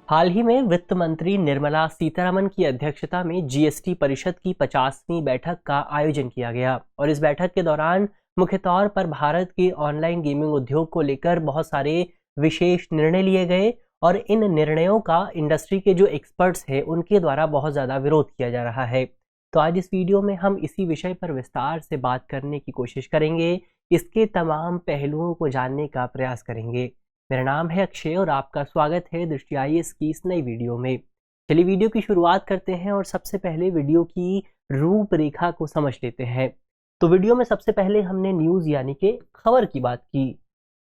हाल ही में वित्त मंत्री निर्मला सीतारमण की अध्यक्षता में जीएसटी परिषद की 50वीं बैठक का आयोजन किया गया और इस बैठक के दौरान मुख्य तौर पर भारत के ऑनलाइन गेमिंग उद्योग को लेकर बहुत सारे विशेष निर्णय लिए गए और इन निर्णयों का इंडस्ट्री के जो एक्सपर्ट्स हैं उनके द्वारा बहुत ज़्यादा विरोध किया जा रहा है। तो आज इस वीडियो में हम इसी विषय पर विस्तार से बात करने की कोशिश करेंगे, इसके तमाम पहलुओं को जानने का प्रयास करेंगे। मेरा नाम है अक्षय और आपका स्वागत है दृष्टि आईएएस की इस नई वीडियो में। चलिए वीडियो की शुरुआत करते हैं और सबसे पहले वीडियो की रूपरेखा को समझ लेते हैं। तो वीडियो में सबसे पहले हमने न्यूज़ यानी कि खबर की बात की।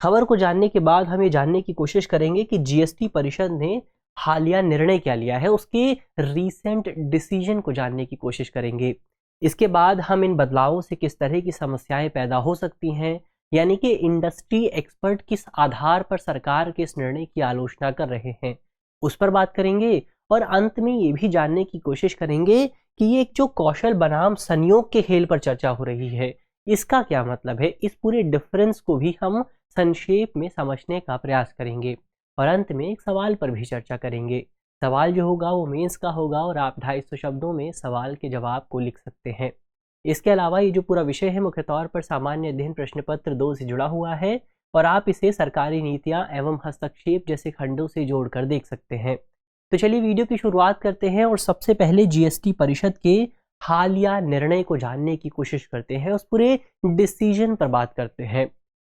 खबर को जानने के बाद हम ये जानने की कोशिश करेंगे कि जीएसटी परिषद ने हालिया निर्णय क्या लिया है, उसके रीसेंट डिसीजन को जानने की कोशिश करेंगे। इसके बाद हम इन बदलावों से किस तरह की समस्याएं पैदा हो सकती हैं, यानी कि इंडस्ट्री एक्सपर्ट किस आधार पर सरकार के इस निर्णय की आलोचना कर रहे हैं, उस पर बात करेंगे। और अंत में ये भी जानने की कोशिश करेंगे कि ये एक जो कौशल बनाम संयोग के खेल पर चर्चा हो रही है, इसका क्या मतलब है। इस पूरे डिफरेंस को भी हम संक्षेप में समझने का प्रयास करेंगे और अंत में एक सवाल पर भी चर्चा करेंगे। सवाल जो होगा वो मेंस का होगा और आप 250 शब्दों में सवाल के जवाब को लिख सकते हैं। इसके अलावा ये जो पूरा विषय है मुख्य तौर पर सामान्य अध्ययन प्रश्न पत्र 2 से जुड़ा हुआ है और आप इसे सरकारी नीतियां एवं हस्तक्षेप जैसे खंडों से जोड़कर देख सकते हैं। तो चलिए वीडियो की शुरुआत करते हैं और सबसे पहले जीएसटी परिषद के हालिया निर्णय को जानने की कोशिश करते हैं, उस पूरे डिसीजन पर बात करते हैं।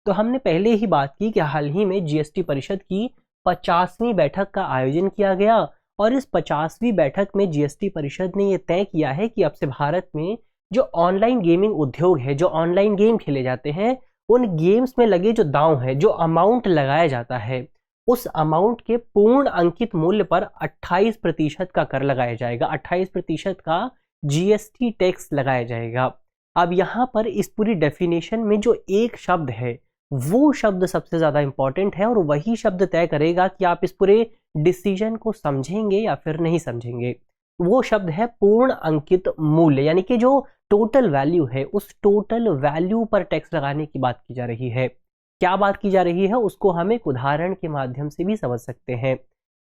तो हमने पहले ही बात की कि हाल ही में जीएसटी परिषद की 50वीं बैठक का आयोजन किया गया और इस 50वीं बैठक में जीएसटी परिषद ने यह तय किया है कि अब से भारत में जो ऑनलाइन गेमिंग उद्योग है, जो ऑनलाइन गेम खेले जाते हैं, उन गेम्स में लगे जो दांव है, जो अमाउंट लगाया जाता है, उस अमाउंट के पूर्ण अंकित मूल्य पर 28% का कर लगाया जाएगा, 28% का जीएसटी टैक्स लगाया जाएगा। अब यहाँ पर इस पूरी डेफिनेशन में जो एक शब्द है वो शब्द सबसे ज़्यादा इंपॉर्टेंट है और वही शब्द तय करेगा कि आप इस पूरे डिसीजन को समझेंगे या फिर नहीं समझेंगे। वो शब्द है पूर्ण अंकित मूल्य, यानी कि जो टोटल वैल्यू है उस टोटल वैल्यू पर टैक्स लगाने की बात की जा रही है। क्या बात की जा रही है उसको हम एक उदाहरण के माध्यम से भी समझ सकते हैं।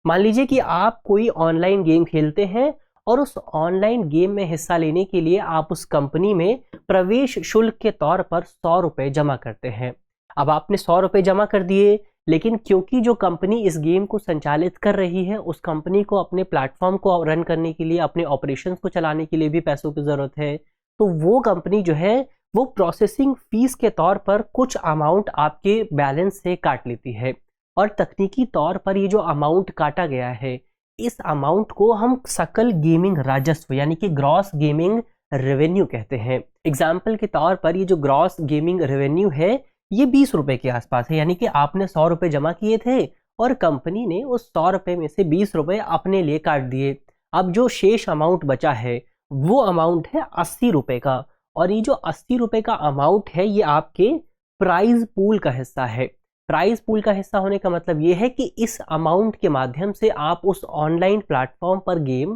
मान लीजिए कि आप कोई ऑनलाइन गेम खेलते हैं और उस ऑनलाइन गेम में हिस्सा लेने के लिए आप उस कंपनी में प्रवेश शुल्क के तौर पर 100 रुपये जमा करते हैं। अब आपने 100 रुपये जमा कर दिए, लेकिन क्योंकि जो कंपनी इस गेम को संचालित कर रही है उस कंपनी को अपने प्लेटफॉर्म को रन करने के लिए, अपने ऑपरेशंस को चलाने के लिए भी पैसों की ज़रूरत है, तो वो कंपनी जो है वो प्रोसेसिंग फीस के तौर पर कुछ अमाउंट आपके बैलेंस से काट लेती है। और तकनीकी तौर पर ये जो अमाउंट काटा गया है, इस अमाउंट को हम सकल गेमिंग राजस्व यानी कि ग्रॉस गेमिंग रेवेन्यू कहते हैं। एग्जाम्पल के तौर पर ये जो ग्रॉस गेमिंग रेवेन्यू है ये 20 रुपए के आसपास है, यानी कि आपने 100 रुपये जमा किए थे और कंपनी ने उस 100 रुपये में से 20 रुपये अपने लिए काट दिए। अब जो शेष अमाउंट बचा है वो अमाउंट है 80 रुपये का और ये जो 80 रुपये का अमाउंट है ये आपके प्राइज पूल का हिस्सा है। प्राइज पूल का हिस्सा होने का मतलब ये है कि इस अमाउंट के माध्यम से आप उस ऑनलाइन प्लेटफॉर्म पर गेम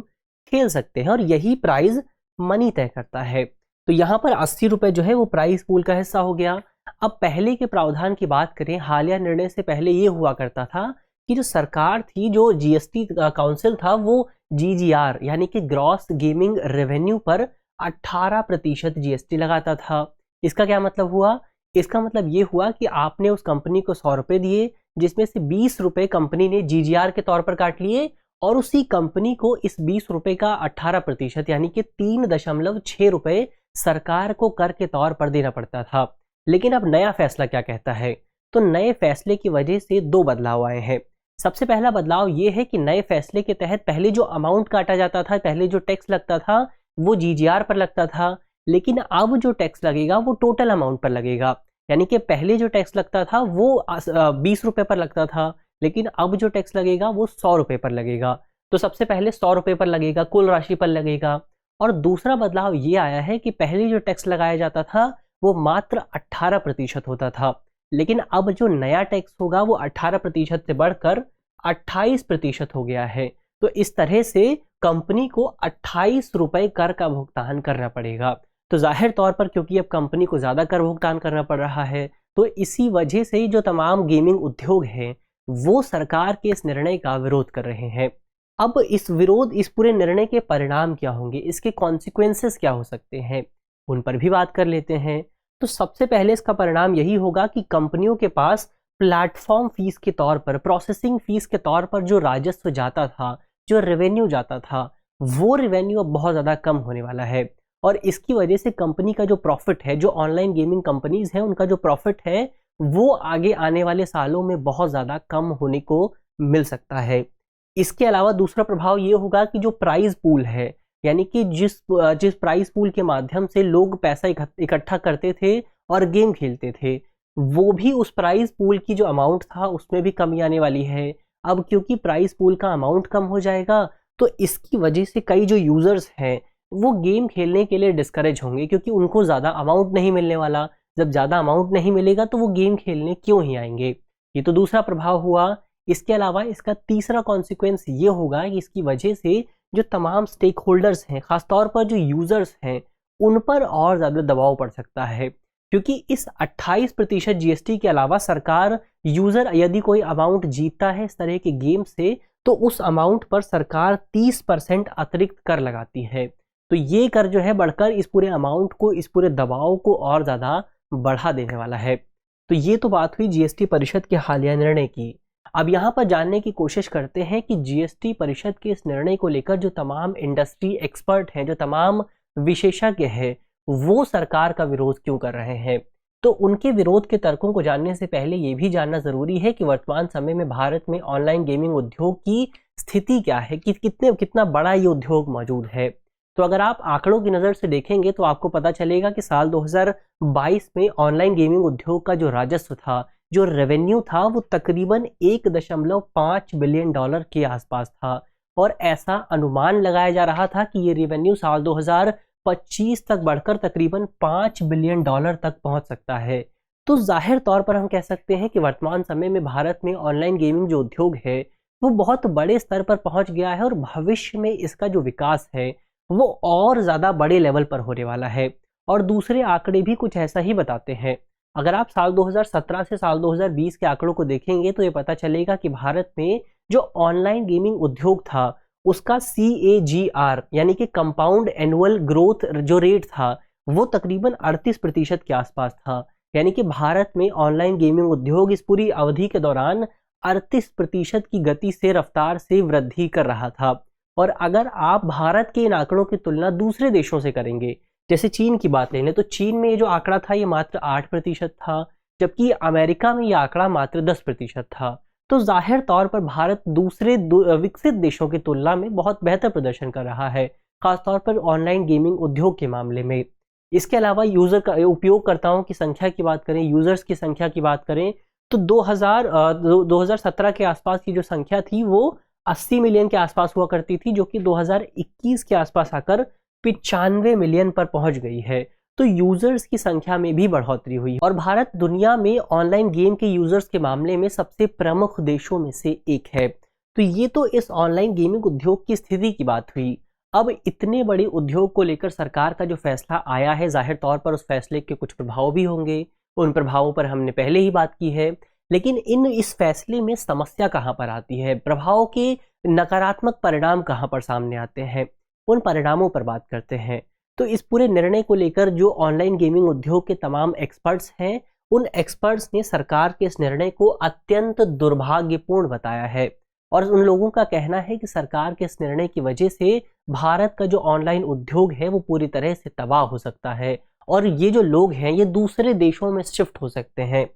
खेल सकते हैं और यही प्राइज मनी तय करता है। तो यहाँ पर 80 रुपये जो है वो प्राइज पूल का हिस्सा हो गया। अब पहले के प्रावधान की बात करें, हालिया निर्णय से पहले ये हुआ करता था कि जो सरकार थी, जो जीएसटी काउंसिल था, वो जीजीआर यानी कि ग्रॉस गेमिंग रेवेन्यू पर 18% जीएसटी लगाता था। इसका क्या मतलब हुआ? इसका मतलब ये हुआ कि आपने उस कंपनी को 100 रुपये दिए, जिसमें से 20 रुपये कंपनी ने जीजीआर के तौर पर काट लिए और उसी कंपनी को इस 20 रुपये का 18% यानी कि 3.6 रुपये सरकार को कर के तौर पर देना पड़ता था। लेकिन अब नया फैसला क्या कहता है? तो नए फैसले की वजह से 2 बदलाव आए हैं। सबसे पहला बदलाव ये है कि नए फैसले के तहत पहले जो अमाउंट काटा जाता था, पहले जो टैक्स लगता था वो जीजीआर पर लगता था, लेकिन अब जो टैक्स लगेगा वो टोटल अमाउंट पर लगेगा। यानी कि पहले जो टैक्स लगता था वो 20 रुपये पर लगता था, लेकिन अब जो टैक्स लगेगा वो 100 रुपये पर लगेगा। तो सबसे पहले 100 रुपये पर लगेगा, कुल राशि पर लगेगा। और दूसरा बदलाव ये आया है कि पहले जो टैक्स लगाया जाता था वो मात्र 18% होता था, लेकिन अब जो नया टैक्स होगा वो 18% से बढ़कर 28% हो गया है। तो इस तरह से कंपनी को 28 रुपये कर का भुगतान करना पड़ेगा। तो जाहिर तौर पर क्योंकि अब कंपनी को ज़्यादा कर भुगतान करना पड़ रहा है, तो इसी वजह से जो तमाम गेमिंग उद्योग हैं वो सरकार के इस निर्णय का विरोध कर रहे हैं। अब इस पूरे निर्णय के परिणाम क्या होंगे, इसके कॉन्सिक्वेंसेस क्या हो सकते हैं, उन पर भी बात कर लेते हैं। तो सबसे पहले इसका परिणाम यही होगा कि कंपनियों के पास प्लेटफॉर्म फीस के तौर पर, प्रोसेसिंग फीस के तौर पर जो राजस्व जाता था, जो रेवेन्यू जाता था, वो रेवेन्यू अब बहुत ज़्यादा कम होने वाला है। और इसकी वजह से कंपनी का जो प्रॉफिट है, जो ऑनलाइन गेमिंग कंपनीज हैं उनका जो प्रॉफिट है वो आगे आने वाले सालों में बहुत ज़्यादा कम होने को मिल सकता है। इसके अलावा दूसरा प्रभाव ये होगा कि जो प्राइज पूल है, यानी कि जिस प्राइज पूल के माध्यम से लोग पैसा इकट्ठा करते थे और गेम खेलते थे, वो भी उस प्राइज पूल की जो अमाउंट था उसमें भी कमी आने वाली है। अब क्योंकि प्राइज पूल का अमाउंट कम हो जाएगा तो इसकी वजह से कई जो यूजर्स हैं वो गेम खेलने के लिए डिस्करेज होंगे, क्योंकि उनको ज़्यादा अमाउंट नहीं मिलने वाला। जब ज़्यादा अमाउंट नहीं मिलेगा तो वो गेम खेलने क्यों ही आएंगे। ये तो दूसरा प्रभाव हुआ। इसके अलावा इसका तीसरा कॉन्सिक्वेंस ये होगा कि इसकी वजह से जो तमाम स्टेक होल्डर्स हैं, खासतौर पर जो यूजर्स हैं, उन पर और ज़्यादा दबाव पड़ सकता है, क्योंकि इस 28% जीएसटी के अलावा सरकार, यूजर यदि कोई अमाउंट जीतता है इस तरह के गेम से तो उस अमाउंट पर सरकार 30% अतिरिक्त कर लगाती है। तो ये कर जो है बढ़कर इस पूरे अमाउंट को, इस पूरे दबाव को और ज़्यादा बढ़ा देने वाला है। तो ये तो बात हुई जीएसटी परिषद के हालिया निर्णय की। अब यहाँ पर जानने की कोशिश करते हैं कि जीएसटी परिषद के इस निर्णय को लेकर जो तमाम इंडस्ट्री एक्सपर्ट हैं, जो तमाम विशेषज्ञ हैं, वो सरकार का विरोध क्यों कर रहे हैं। तो उनके विरोध के तर्कों को जानने से पहले ये भी जानना जरूरी है कि वर्तमान समय में भारत में ऑनलाइन गेमिंग उद्योग की स्थिति क्या है, कि कितना बड़ा ये उद्योग मौजूद है। तो अगर आप आंकड़ों की नज़र से देखेंगे तो आपको पता चलेगा कि साल 2022 में ऑनलाइन गेमिंग उद्योग का जो राजस्व था, जो रेवेन्यू था, वो तकरीबन 1.5 बिलियन डॉलर के आसपास था। और ऐसा अनुमान लगाया जा रहा था कि ये रेवेन्यू साल 2025 तक बढ़कर तकरीबन 5 बिलियन डॉलर तक पहुंच सकता है। तो जाहिर तौर पर हम कह सकते हैं कि वर्तमान समय में भारत में ऑनलाइन गेमिंग जो उद्योग है वो बहुत बड़े स्तर पर पहुंच गया है और भविष्य में इसका जो विकास है वो और ज़्यादा बड़े लेवल पर होने वाला है। और दूसरे आंकड़े भी कुछ ऐसा ही बताते हैं। अगर आप साल 2017 से साल 2020 के आंकड़ों को देखेंगे तो ये पता चलेगा कि भारत में जो ऑनलाइन गेमिंग उद्योग था उसका CAGR यानी कि कंपाउंड एनुअल ग्रोथ जो रेट था वो तकरीबन 38% के आसपास था। यानी कि भारत में ऑनलाइन गेमिंग उद्योग इस पूरी अवधि के दौरान 38% की गति से, रफ्तार से वृद्धि कर रहा था। और अगर आप भारत के इन आंकड़ों की तुलना दूसरे देशों से करेंगे, जैसे चीन की बात ले लें, तो चीन में ये जो आंकड़ा था ये मात्र 8% था, जबकि अमेरिका में ये आंकड़ा मात्र 10% था। तो जाहिर तौर पर भारत दूसरे विकसित देशों की तुलना में बहुत बेहतर प्रदर्शन कर रहा है, खासतौर पर ऑनलाइन गेमिंग उद्योग के मामले में। इसके अलावा उपयोगकर्ताओं की संख्या की बात करें, यूजर्स की संख्या की बात करें, तो 2017 के आसपास की जो संख्या थी वो 80 मिलियन के आसपास हुआ करती थी, जो कि 2021 के आसपास आकर 95 मिलियन पर पहुंच गई है। तो यूजर्स की संख्या में भी बढ़ोतरी हुई और भारत दुनिया में ऑनलाइन गेम के यूजर्स के मामले में सबसे प्रमुख देशों में से एक है। तो ये तो इस ऑनलाइन गेमिंग उद्योग की स्थिति की बात हुई। अब इतने बड़े उद्योग को लेकर सरकार का जो फैसला आया है, जाहिर तौर पर उस फैसले के कुछ प्रभाव भी होंगे। उन प्रभावों पर हमने पहले ही बात की है, लेकिन इस फैसले में समस्या कहाँ पर आती है, प्रभाव के नकारात्मक परिणाम कहाँ पर सामने आते हैं, उन परिणामों पर बात करते हैं। तो इस पूरे निर्णय को लेकर जो ऑनलाइन गेमिंग उद्योग के तमाम एक्सपर्ट्स हैं, उन एक्सपर्ट्स ने सरकार के इस निर्णय को अत्यंत दुर्भाग्यपूर्ण बताया है। और उन लोगों का कहना है कि सरकार के इस निर्णय की वजह से भारत का जो ऑनलाइन उद्योग है वो पूरी तरह से तबाह हो सकता है और ये जो लोग हैं ये दूसरे देशों में शिफ्ट हो सकते हैं।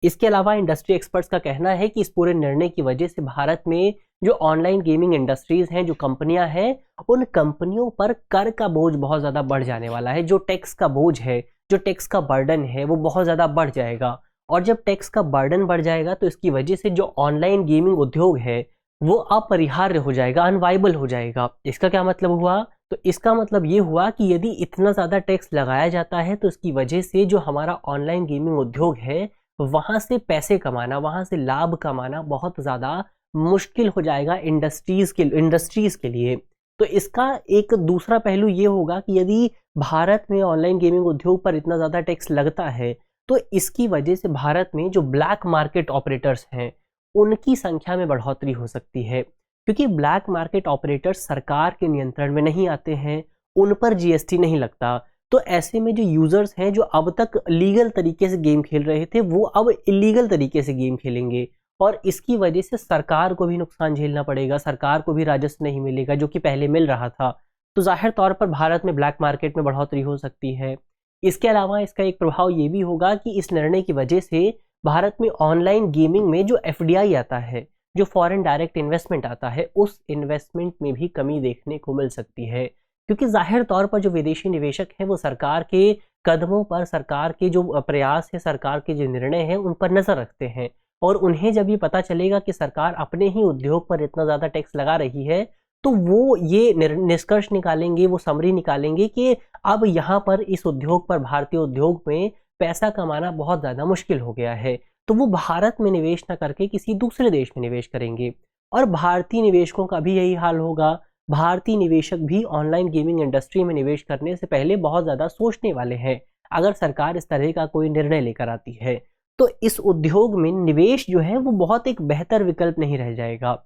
इसके अलावा इंडस्ट्री एक्सपर्ट्स का कहना है कि इस पूरे निर्णय की वजह से भारत में जो ऑनलाइन गेमिंग इंडस्ट्रीज हैं, जो कंपनियां हैं, उन कंपनियों पर कर का बोझ बहुत ज़्यादा बढ़ जाने वाला है। जो टैक्स का बोझ है, जो टैक्स का बर्डन है वो बहुत ज़्यादा बढ़ जाएगा। और जब टैक्स का बर्डन बढ़ जाएगा तो इसकी वजह से जो ऑनलाइन गेमिंग उद्योग है वो अपरिहार्य हो जाएगा, अनवाइबल हो जाएगा। इसका क्या मतलब हुआ? तो इसका मतलब ये हुआ कि यदि इतना ज़्यादा टैक्स लगाया जाता है तो इसकी वजह से जो हमारा ऑनलाइन गेमिंग उद्योग है वहाँ से पैसे कमाना, वहाँ से लाभ कमाना बहुत ज़्यादा मुश्किल हो जाएगा इंडस्ट्रीज़ के लिए। तो इसका एक दूसरा पहलू ये होगा कि यदि भारत में ऑनलाइन गेमिंग उद्योग पर इतना ज़्यादा टैक्स लगता है तो इसकी वजह से भारत में जो ब्लैक मार्केट ऑपरेटर्स हैं उनकी संख्या में बढ़ोतरी हो सकती है। क्योंकि ब्लैक मार्केट ऑपरेटर्स सरकार के नियंत्रण में नहीं आते हैं, उन पर जीएसटी नहीं लगता। तो ऐसे में जो यूजर्स हैं जो अब तक लीगल तरीके से गेम खेल रहे थे वो अब इलीगल तरीके से गेम खेलेंगे, और इसकी वजह से सरकार को भी नुकसान झेलना पड़ेगा, सरकार को भी राजस्व नहीं मिलेगा जो कि पहले मिल रहा था। तो जाहिर तौर पर भारत में ब्लैक मार्केट में बढ़ोतरी हो सकती है। इसके अलावा इसका एक प्रभाव ये भी होगा कि इस निर्णय की वजह से भारत में ऑनलाइन गेमिंग में जो एफडीआई आता है, जो फॉरेन डायरेक्ट इन्वेस्टमेंट आता है, उस इन्वेस्टमेंट में भी कमी देखने को मिल सकती है। क्योंकि जाहिर तौर पर जो विदेशी निवेशक हैं वो सरकार के कदमों पर, सरकार के जो प्रयास है, सरकार के जो निर्णय हैं उन पर नजर रखते हैं, और उन्हें जब ये पता चलेगा कि सरकार अपने ही उद्योग पर इतना ज़्यादा टैक्स लगा रही है, तो वो ये निष्कर्ष निकालेंगे, वो समरी निकालेंगे कि अब यहाँ पर इस उद्योग पर, भारतीय उद्योग में पैसा कमाना बहुत ज़्यादा मुश्किल हो गया है। तो वो भारत में निवेश न करके किसी दूसरे देश में निवेश करेंगे, और भारतीय निवेशकों का भी यही हाल होगा। भारतीय निवेशक भी ऑनलाइन गेमिंग इंडस्ट्री में निवेश करने से पहले बहुत ज़्यादा सोचने वाले हैं अगर सरकार इस तरह का कोई निर्णय लेकर आती है। तो इस उद्योग में निवेश जो है वो बहुत एक बेहतर विकल्प नहीं रह जाएगा।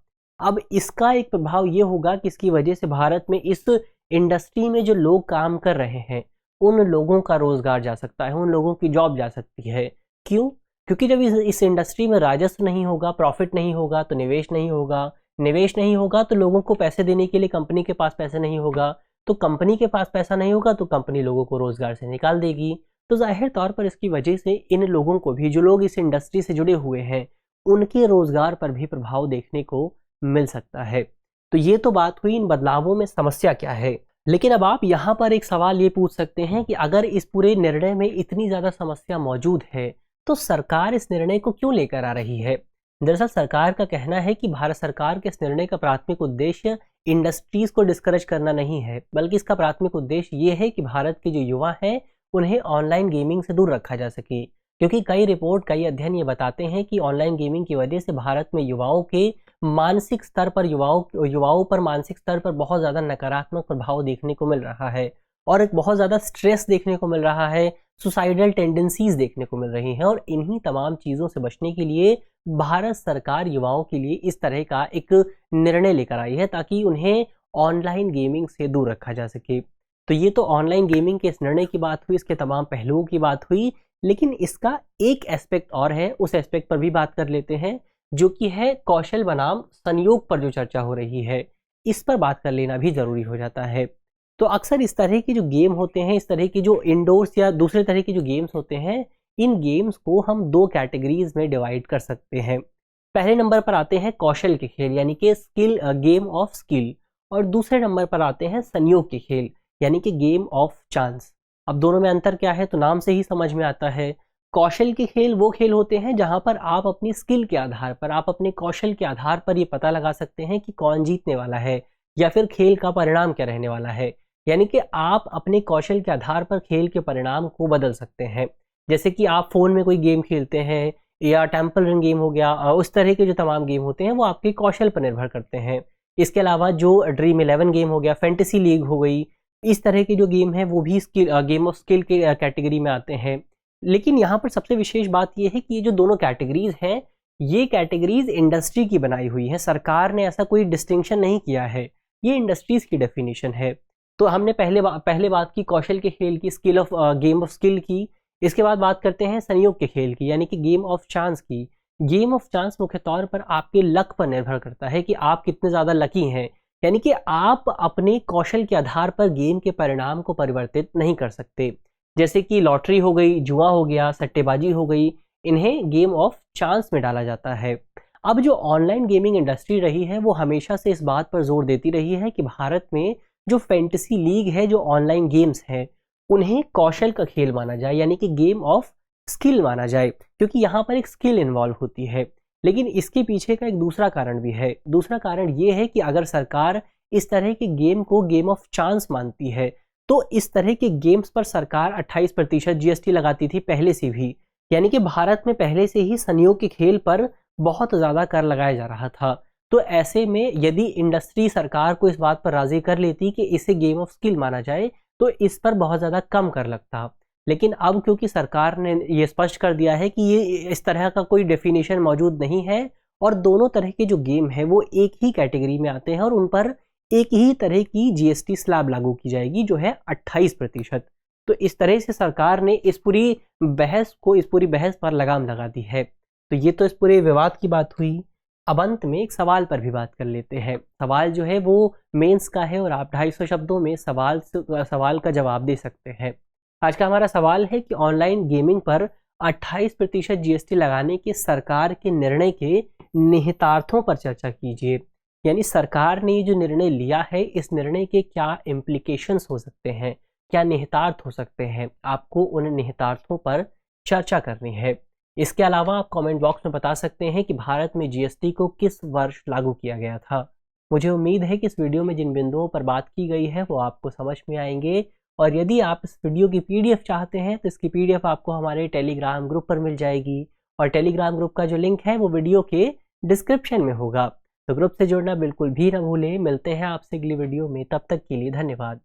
अब इसका एक प्रभाव ये होगा कि इसकी वजह से भारत में इस इंडस्ट्री में जो लोग काम कर रहे हैं उन लोगों का रोजगार जा सकता है, उन लोगों की जॉब जा सकती है। क्यों? क्योंकि जब इस इंडस्ट्री में राजस्व नहीं होगा, प्रॉफिट नहीं होगा, तो निवेश नहीं होगा, निवेश नहीं होगा तो लोगों को पैसे देने के लिए कंपनी के पास पैसे नहीं होगा, तो कंपनी के पास पैसा नहीं होगा तो कंपनी लोगों को रोजगार से निकाल देगी। तो जाहिर तौर पर इसकी वजह से इन लोगों को भी, जो लोग इस इंडस्ट्री से जुड़े हुए हैं, उनके रोजगार पर भी प्रभाव देखने को मिल सकता है। तो ये तो बात हुई इन बदलावों में समस्या क्या है। लेकिन अब आप यहाँ पर एक सवाल ये पूछ सकते हैं कि अगर इस पूरे निर्णय में इतनी ज़्यादा समस्या मौजूद है तो सरकार इस निर्णय को क्यों लेकर आ रही है। दरअसल सरकार का कहना है कि भारत सरकार के इस निर्णय का प्राथमिक उद्देश्य इंडस्ट्रीज को डिस्करेज करना नहीं है, बल्कि इसका प्राथमिक उद्देश्य ये है कि भारत के जो युवा हैं उन्हें ऑनलाइन गेमिंग से दूर रखा जा सके। क्योंकि कई अध्ययन ये बताते हैं कि ऑनलाइन गेमिंग की वजह से भारत में युवाओं के मानसिक स्तर पर, युवाओं पर मानसिक स्तर पर बहुत ज़्यादा नकारात्मक प्रभाव देखने को मिल रहा है, और एक बहुत ज़्यादा स्ट्रेस देखने को मिल रहा है, सुसाइडल टेंडेंसीज देखने को मिल रही हैं। और इन्हीं तमाम चीज़ों से बचने के लिए भारत सरकार युवाओं के लिए इस तरह का एक निर्णय लेकर आई है ताकि उन्हें ऑनलाइन गेमिंग से दूर रखा जा सके। तो ये तो ऑनलाइन गेमिंग के इस निर्णय की बात हुई, इसके तमाम पहलुओं की बात हुई। लेकिन इसका एक एस्पेक्ट और है, उस एस्पेक्ट पर भी बात कर लेते हैं, जो कि है कौशल बनाम संयोग पर जो चर्चा हो रही है, इस पर बात कर लेना भी ज़रूरी हो जाता है। तो अक्सर इस तरह के जो गेम होते हैं, इस तरह की जो इंडोर्स या दूसरे तरह के जो गेम्स होते हैं, इन गेम्स को हम दो कैटेगरीज में डिवाइड कर सकते हैं। पहले नंबर पर आते हैं कौशल के खेल, यानी कि स्किल, गेम ऑफ स्किल, और दूसरे नंबर पर आते हैं संयोग के खेल, यानी कि गेम ऑफ चांस। अब दोनों में अंतर क्या है तो नाम से ही समझ में आता है। कौशल के खेल वो खेल होते हैं जहां पर आप अपनी स्किल के आधार पर, आप अपने कौशल के आधार पर ये पता लगा सकते हैं कि कौन जीतने वाला है या फिर खेल का परिणाम क्या रहने वाला है। यानी कि आप अपने कौशल के आधार पर खेल के परिणाम को बदल सकते हैं। जैसे कि आप फ़ोन में कोई गेम खेलते हैं या टेम्पल रन गेम हो गया, उस तरह के जो तमाम गेम होते हैं वो आपके कौशल पर निर्भर करते हैं। इसके अलावा जो ड्रीम 11 गेम हो गया, फैंटेसी लीग हो गई, इस तरह के जो गेम हैं वो भी गेम ऑफ स्किल के कैटेगरी में आते हैं। लेकिन यहाँ पर सबसे विशेष बात यह है कि ये जो दोनों कैटेगरीज हैं, ये कैटेगरीज इंडस्ट्री की बनाई हुई है, सरकार ने ऐसा कोई डिस्टिंक्शन नहीं किया है, ये इंडस्ट्रीज की डेफिनेशन है। तो हमने पहले बात की कौशल के खेल की, गेम ऑफ स्किल की। इसके बाद बात करते हैं संयोग के खेल की, यानी कि गेम ऑफ चांस की। गेम ऑफ चांस मुख्य तौर पर आपके लक पर निर्भर करता है कि आप कितने ज़्यादा लकी हैं, यानी कि आप अपने कौशल के आधार पर गेम के परिणाम को परिवर्तित नहीं कर सकते। जैसे कि लॉटरी हो गई, जुआ हो गया, सट्टेबाजी हो गई, इन्हें गेम ऑफ चांस में डाला जाता है। अब जो ऑनलाइन गेमिंग इंडस्ट्री रही है वो हमेशा से इस बात पर जोर देती रही है कि भारत में जो फैंटेसी लीग है, जो ऑनलाइन गेम्स हैं, उन्हें कौशल का खेल माना जाए, यानी कि गेम ऑफ स्किल माना जाए, क्योंकि यहाँ पर एक स्किल इन्वॉल्व होती है। लेकिन इसके पीछे का एक दूसरा कारण भी है। दूसरा कारण ये है कि अगर सरकार इस तरह के गेम को गेम ऑफ चांस मानती है तो इस तरह के गेम्स पर सरकार 28% जीएसटी लगाती थी पहले से भी, यानी कि भारत में पहले से ही संयोग के खेल पर बहुत ज़्यादा कर लगाया जा रहा था। तो ऐसे में यदि इंडस्ट्री सरकार को इस बात पर राज़ी कर लेती कि इसे गेम ऑफ स्किल माना जाए तो इस पर बहुत ज़्यादा कम कर लगता। लेकिन अब क्योंकि सरकार ने ये स्पष्ट कर दिया है कि ये इस तरह का कोई डेफिनेशन मौजूद नहीं है और दोनों तरह के जो गेम है वो एक ही कैटेगरी में आते हैं और उन पर एक ही तरह की जीएसटी स्लैब लागू की जाएगी जो है 28%। तो इस तरह से सरकार ने इस पूरी बहस पर लगाम लगा दी है। तो ये तो इस पूरे विवाद की बात हुई। अब अंत में एक सवाल पर भी बात कर लेते हैं। सवाल जो है वो मेंस का है और आप 250 शब्दों में सवाल का जवाब दे सकते हैं। आज का हमारा सवाल है कि ऑनलाइन गेमिंग पर 28% जीएसटी लगाने के सरकार के निर्णय के निहितार्थों पर चर्चा कीजिए। यानी सरकार ने जो निर्णय लिया है, इस निर्णय के क्या इम्प्लीकेशंस हो सकते हैं, क्या निहितार्थ हो सकते हैं, आपको उन निहितार्थों पर चर्चा करनी है। इसके अलावा आप कमेंट बॉक्स में बता सकते हैं कि भारत में जीएसटी को किस वर्ष लागू किया गया था। मुझे उम्मीद है कि इस वीडियो में जिन बिंदुओं पर बात की गई है वो आपको समझ में आएंगे। और यदि आप इस वीडियो की पीडीएफ चाहते हैं तो इसकी पीडीएफ आपको हमारे टेलीग्राम ग्रुप पर मिल जाएगी और टेलीग्राम ग्रुप का जो लिंक है वो वीडियो के डिस्क्रिप्शन में होगा। तो ग्रुप से जुड़ना बिल्कुल भी ना भूलें। मिलते हैं आपसे अगली वीडियो में, तब तक के लिए धन्यवाद।